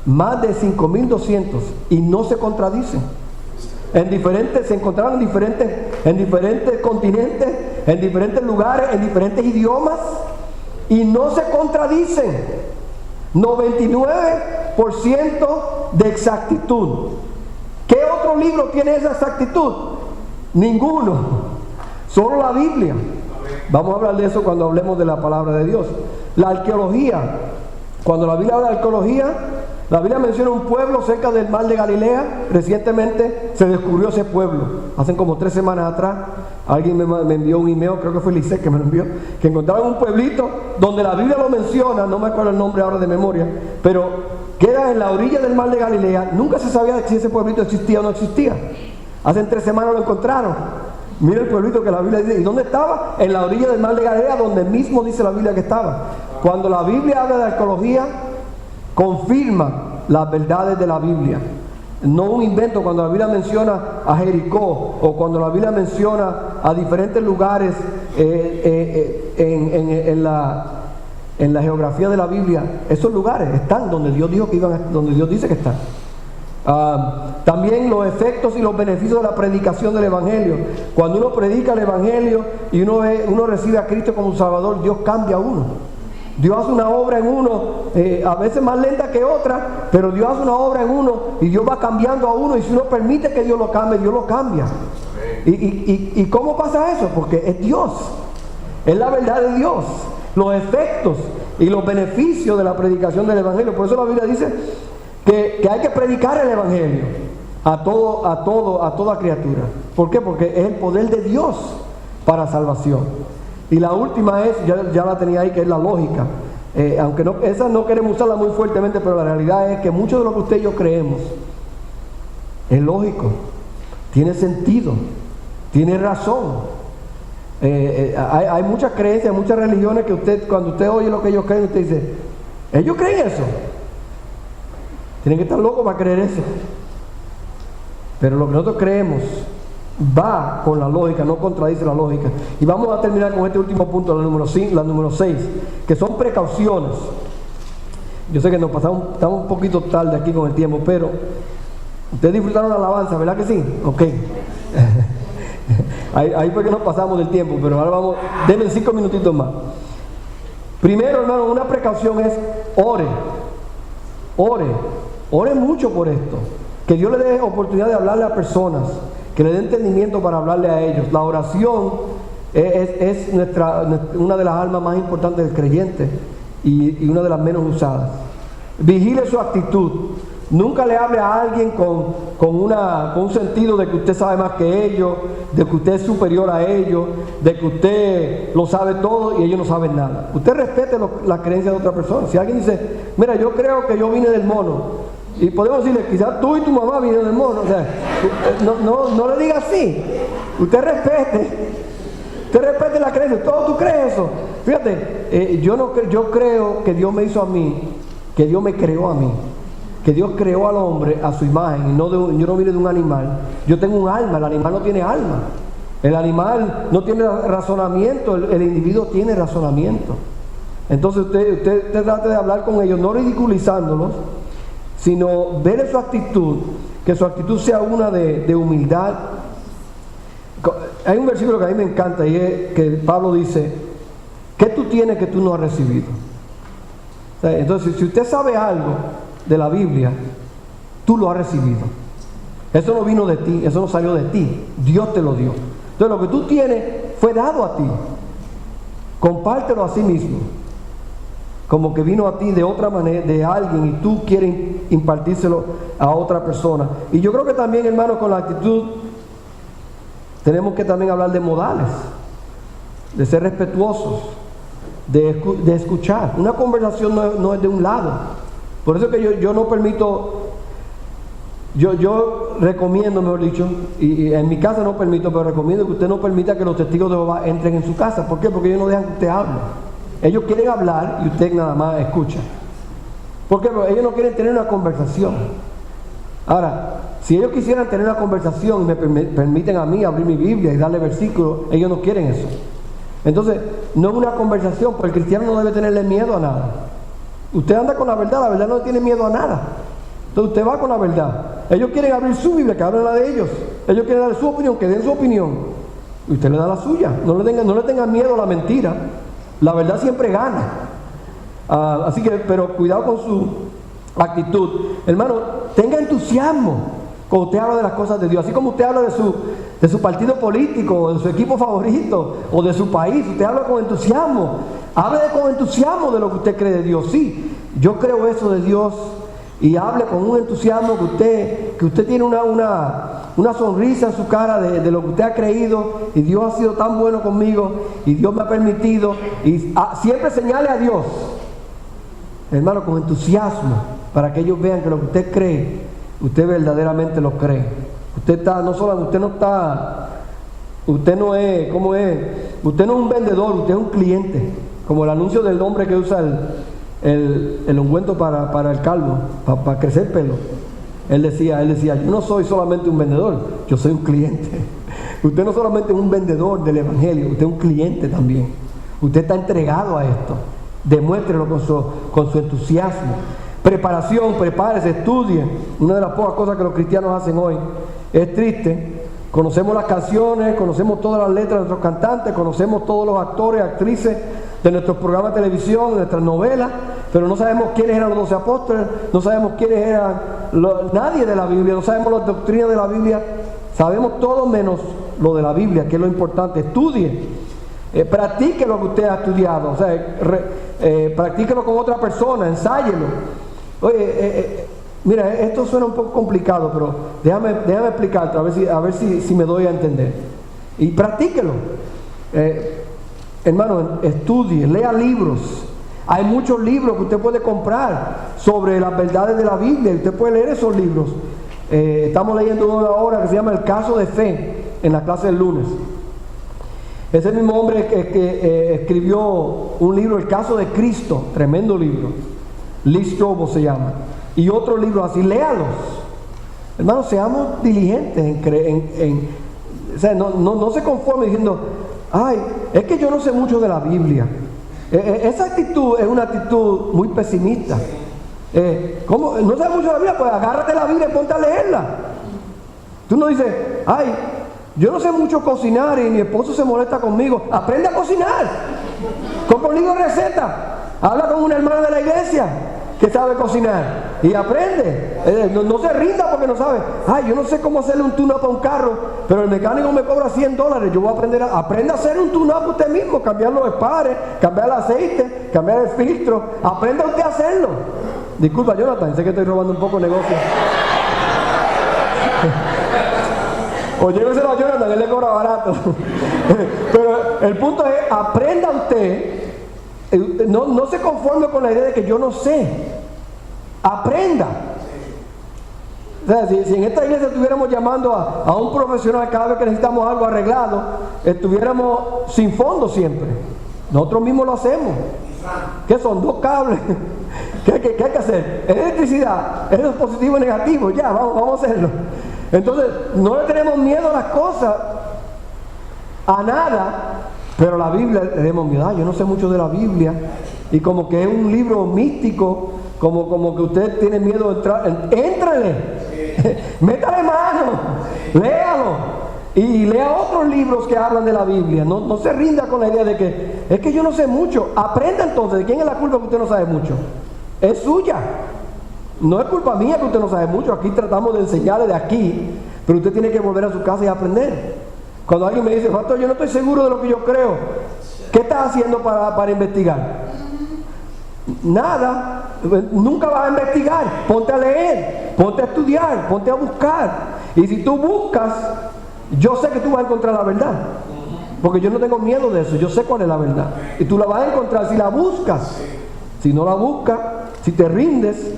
Más de 5.200 y no se contradicen. Se encontraron en diferentes continentes, en diferentes lugares, en diferentes idiomas y no se contradicen. 99% de exactitud. ¿Qué otro libro tiene esa exactitud? Ninguno. Solo la Biblia. Vamos a hablar de eso cuando hablemos de la palabra de Dios. La arqueología. Cuando la Biblia habla de arqueología, la Biblia menciona un pueblo cerca del mar de Galilea. Recientemente se descubrió ese pueblo. Hace como 3 semanas atrás, alguien me envió un email, creo que fue Lisette que me lo envió, que encontraron un pueblito donde la Biblia lo menciona, no me acuerdo el nombre ahora de memoria, pero queda en la orilla del mar de Galilea. Nunca se sabía si ese pueblito existía o no existía. Hace 3 semanas lo encontraron. Mira el pueblito que la Biblia dice. ¿Y dónde estaba? En la orilla del mar de Galilea, donde mismo dice la Biblia que estaba. Cuando la Biblia habla de arqueología, confirma las verdades de la Biblia. No un invento. Cuando la Biblia menciona a Jericó o cuando la Biblia menciona a diferentes lugares en la geografía de la Biblia, esos lugares están donde Dios dijo que iban, donde Dios dice que están. También los efectos y los beneficios de la predicación del Evangelio. Cuando uno predica el Evangelio y uno recibe a Cristo como Salvador, Dios cambia a uno. Dios hace una obra en uno, a veces más lenta que otra, pero Dios hace una obra en uno y Dios va cambiando a uno, y si uno permite que Dios lo cambie, Dios lo cambia. ¿Y cómo pasa eso? Porque es Dios, es la verdad de Dios, los efectos y los beneficios de la predicación del Evangelio. Por eso la Biblia dice que hay que predicar el Evangelio a toda criatura. ¿Por qué? Porque es el poder de Dios para salvación. Y la última es, ya la tenía ahí, que es la lógica. Aunque esa no queremos usarla muy fuertemente, pero la realidad es que mucho de lo que usted y yo creemos es lógico, tiene sentido, tiene razón. Hay muchas creencias, muchas religiones que cuando usted oye lo que ellos creen, usted dice, ¿ellos creen eso? Tienen que estar locos para creer eso. Pero lo que nosotros creemos va con la lógica, no contradice la lógica. Y vamos a terminar con este último punto, la número 6, que son precauciones. Yo sé que estamos un poquito tarde aquí con el tiempo, pero ustedes disfrutaron la alabanza, ¿verdad que sí? Ok. Ahí fue que nos pasamos del tiempo, pero ahora denme 5 minutitos más. Primero, hermano, una precaución es ore mucho por esto. Que Dios le dé oportunidad de hablarle a personas, que le dé entendimiento para hablarle a ellos. La oración es una de las armas más importantes del creyente y una de las menos usadas. Vigile su actitud. Nunca le hable a alguien con un sentido de que usted sabe más que ellos, de que usted es superior a ellos, de que usted lo sabe todo y ellos no saben nada. Usted respete la creencia de otra persona. Si alguien dice, mira, yo creo que yo vine del mono, y podemos decirle, quizás tú y tu mamá vinieron del mono, o sea, no le diga así. Usted respete la creencia. ¿Todo tú crees eso? Fíjate, yo creo que Dios me hizo a mí, que Dios me creó a mí, que Dios creó al hombre a su imagen, y yo no vine de un animal. Yo tengo un alma, el animal no tiene alma. El animal no tiene razonamiento, el individuo tiene razonamiento. Entonces usted trate de hablar con ellos, no ridiculizándolos, sino ver su actitud, que su actitud sea una de humildad. Hay un versículo que a mí me encanta, y es que Pablo dice, ¿qué tú tienes que tú no has recibido? O sea, entonces, si usted sabe algo de la Biblia, tú lo has recibido. Eso no vino de ti, eso no salió de ti, Dios te lo dio. Entonces lo que tú tienes fue dado a ti. Compártelo a sí mismo, como que vino a ti de otra manera, de alguien, y tú quieres impartírselo a otra persona. Y yo creo que también, hermano, con la actitud tenemos que también hablar de modales, de ser respetuosos, de escuchar. Una conversación no es de un lado. Por eso que yo no permito, yo recomiendo, mejor dicho, y en mi casa no permito, pero recomiendo que usted no permita que los testigos de Jehová entren en su casa. ¿Por qué? Porque ellos no dejan que usted hable. Ellos quieren hablar y usted nada más escucha. ¿Por qué? Porque ellos no quieren tener una conversación. Ahora, si ellos quisieran tener una conversación y me permiten a mí abrir mi Biblia y darle versículos, ellos no quieren eso. Entonces, no es una conversación, porque el cristiano no debe tenerle miedo a nada. Usted anda con la verdad no tiene miedo a nada. Entonces usted va con la verdad. Ellos quieren abrir su Biblia, que abran la de ellos. Ellos quieren dar su opinión, que den su opinión. Y usted le da la suya. No le tengan miedo a la mentira. La verdad siempre gana. Así que, pero cuidado con su actitud. Hermano, tenga entusiasmo cuando usted habla de las cosas de Dios. Así como usted habla de su partido político, o de su equipo favorito, o de su país, usted habla con entusiasmo. Hable con entusiasmo de lo que usted cree de Dios. Sí, yo creo eso de Dios. Y hable con un entusiasmo que usted tiene una sonrisa en su cara de lo que usted ha creído, y Dios ha sido tan bueno conmigo, y Dios me ha permitido, y siempre señale a Dios, hermano, con entusiasmo, para que ellos vean que lo que usted cree, usted verdaderamente lo cree. Usted no es un vendedor, usted es un cliente, como el anuncio del hombre que usa el ungüento para el calvo, para crecer pelo. Él decía, yo no soy solamente un vendedor, yo soy un cliente. Usted no solamente es un vendedor del evangelio, usted es un cliente también. Usted está entregado a esto. Demuéstrelo con su entusiasmo. Preparación, prepárese, estudie. Una de las pocas cosas que los cristianos hacen hoy. Es triste. Conocemos las canciones, conocemos todas las letras de nuestros cantantes, conocemos todos los actores, actrices de nuestros programas de televisión, de nuestras novelas, pero no sabemos quiénes eran los 12 apóstoles, no sabemos quiénes eran nadie de la Biblia, no sabemos las doctrinas de la Biblia, sabemos todo menos lo de la Biblia, que es lo importante. Estudie, practique lo que usted ha estudiado, o sea, practíquelo con otra persona, ensáyelo. Oye, mira, esto suena un poco complicado, pero déjame explicarte, a ver si me doy a entender. Y practíquelo. Hermano, estudie, lea libros. Hay muchos libros que usted puede comprar sobre las verdades de la Biblia, y usted puede leer esos libros. Estamos leyendo uno ahora que se llama El Caso de Fe, en la clase del lunes. Ese mismo hombre que escribió un libro, El Caso de Cristo, tremendo libro. Lee Strobel se llama. Y otros libros así, léalos. Hermanos, seamos diligentes o sea, no se conforme diciendo, ay, es que yo no sé mucho de la Biblia. Esa actitud es una actitud muy pesimista. ¿Cómo? ¿No sabes mucho de la Biblia? Pues agárrate la Biblia y ponte a leerla. Tú no dices, ay, yo no sé mucho cocinar y mi esposo se molesta conmigo. Aprende a cocinar. Conmigo receta. Habla con una hermana de la iglesia que sabe cocinar y aprende. No se rinda porque no sabe. Ay, yo no sé cómo hacerle un tune-up a un carro, pero el mecánico me cobra $100. Yo voy a aprenda a hacer un tune-up usted mismo, cambiar los espares, cambiar el aceite, cambiar el filtro. Aprenda usted a hacerlo. Disculpa, Jonathan, sé que estoy robando un poco de negocio. O lléveselo a Jonathan, él le cobra barato. Pero el punto es, aprenda usted. No se conforme con la idea de que yo no sé. Aprenda. O sea, si en esta iglesia estuviéramos llamando a un profesional cada vez que necesitamos algo arreglado, estuviéramos sin fondo siempre. Nosotros mismos lo hacemos. ¿Qué son? 2 cables. ¿Qué hay que hacer? Es electricidad, es positivo y negativo. Ya, vamos a hacerlo. Entonces, no le tenemos miedo a las cosas, a nada. Pero la Biblia le tenemos miedo. Yo no sé mucho de la Biblia. Y como que es un libro místico, como que usted tiene miedo de entrar. Éntrale. Métale mano. Léalo. Y lea otros libros que hablan de la Biblia. No se rinda con la idea de que es que yo no sé mucho. Aprenda entonces. ¿De quién es la culpa que usted no sabe mucho? Es suya. No es culpa mía que usted no sabe mucho. Aquí tratamos de enseñarle de aquí. Pero usted tiene que volver a su casa y aprender. Cuando alguien me dice, pastor, yo no estoy seguro de lo que yo creo, ¿qué estás haciendo para investigar? Nada. Nunca vas a investigar. Ponte a leer, ponte a estudiar, ponte a buscar. Y si tú buscas, yo sé que tú vas a encontrar la verdad. Porque yo no tengo miedo de eso, yo sé cuál es la verdad. Y tú la vas a encontrar si la buscas. Si no la buscas, si te rindes,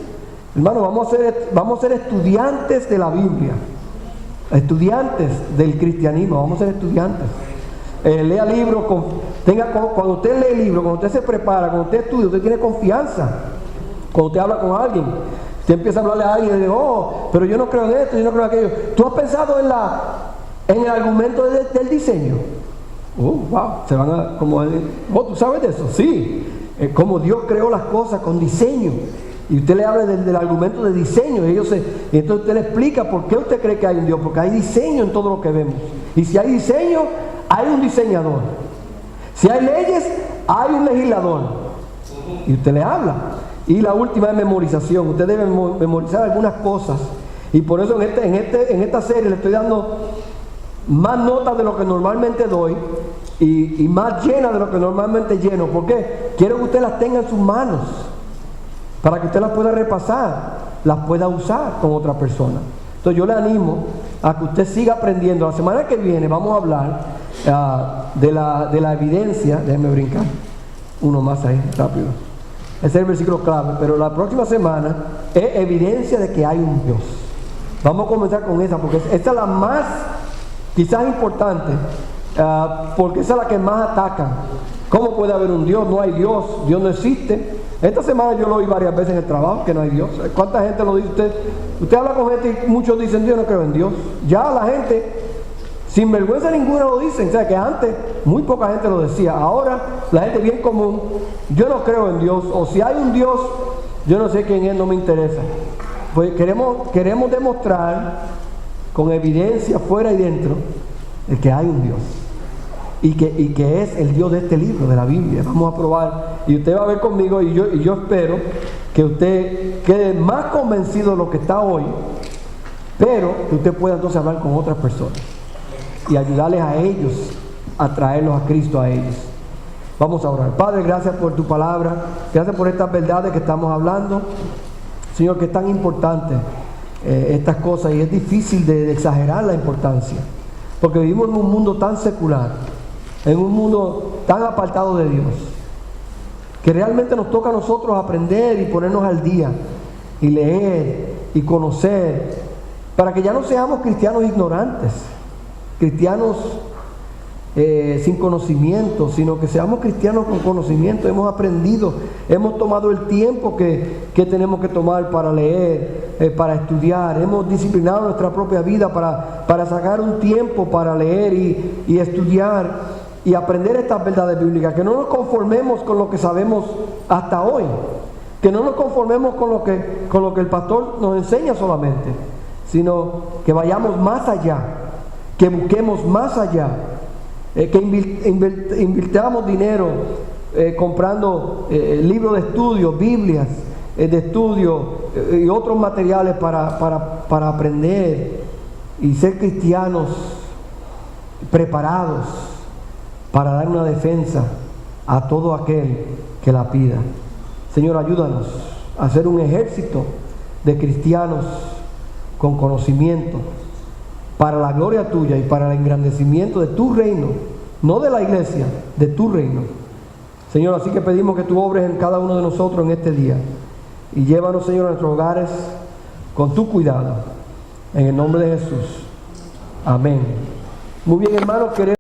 Hermano, vamos a ser estudiantes de la Biblia, estudiantes del cristianismo, vamos a ser estudiantes. Lea libros, cuando usted lee libros, cuando usted se prepara, cuando usted estudia, usted tiene confianza. Cuando usted habla con alguien, usted empieza a hablarle a alguien y dice, oh, pero yo no creo en esto, yo no creo en aquello. ¿Tú has pensado en el argumento del diseño? Wow, se van a, como, ¿tú sabes de eso? Sí, como Dios creó las cosas con diseño. Y usted le habla del argumento de diseño, y entonces usted le explica por qué usted cree que hay un Dios, porque hay diseño en todo lo que vemos. Y si hay diseño, hay un diseñador. Si hay leyes, hay un legislador. Y usted le habla. Y la última es memorización. Usted debe memorizar algunas cosas. Y por eso en esta serie le estoy dando más notas de lo que normalmente doy y más llenas de lo que normalmente lleno. ¿Por qué? Quiero que usted las tenga en sus manos para que usted las pueda repasar, las pueda usar con otra persona. Entonces yo le animo a que usted siga aprendiendo. La semana que viene vamos a hablar de la evidencia. Déjeme brincar uno más ahí, rápido. Ese es el versículo clave, pero la próxima semana es evidencia de que hay un Dios. Vamos a comenzar con esa, porque esta es la más, quizás importante, porque esa es la que más atacan. ¿Cómo puede haber un Dios? No hay Dios, Dios no existe. Esta semana yo lo oí varias veces en el trabajo, que no hay Dios. ¿Cuánta gente lo dice usted? Usted habla con gente y muchos dicen, yo no creo en Dios. Ya la gente, sin vergüenza ninguna, lo dicen. O sea, que antes muy poca gente lo decía. Ahora la gente bien común, yo no creo en Dios. O si hay un Dios, yo no sé quién es, no me interesa. Pues queremos demostrar con evidencia fuera y dentro de que hay un Dios. Y que es el Dios de este libro, de la Biblia. Vamos a probar. Y usted va a ver conmigo, y yo espero que usted quede más convencido de lo que está hoy, pero que usted pueda entonces hablar con otras personas y ayudarles a ellos a traerlos a Cristo a ellos. Vamos a orar. Padre, gracias por tu palabra, gracias por estas verdades que estamos hablando. Señor, que es tan importante estas cosas, y es difícil de exagerar la importancia, porque vivimos en un mundo tan secular, en un mundo tan apartado de Dios, que realmente nos toca a nosotros aprender y ponernos al día y leer y conocer, para que ya no seamos cristianos ignorantes, cristianos sin conocimiento, sino que seamos cristianos con conocimiento. Hemos aprendido, hemos tomado el tiempo que tenemos que tomar para leer, para estudiar. Hemos disciplinado nuestra propia vida para sacar un tiempo para leer y estudiar y aprender estas verdades bíblicas. Que no nos conformemos con lo que sabemos hasta hoy, que no nos conformemos con lo que el pastor nos enseña solamente, sino que vayamos más allá, que busquemos más allá, que invirtamos dinero comprando libros de estudio, Biblias de estudio y otros materiales para aprender y ser cristianos preparados para dar una defensa a todo aquel que la pida. Señor, ayúdanos a ser un ejército de cristianos con conocimiento, para la gloria tuya y para el engrandecimiento de tu reino, no de la iglesia, de tu reino. Señor, así que pedimos que tú obres en cada uno de nosotros en este día, y llévanos, Señor, a nuestros hogares con tu cuidado, en el nombre de Jesús. Amén. Muy bien, hermanos, queremos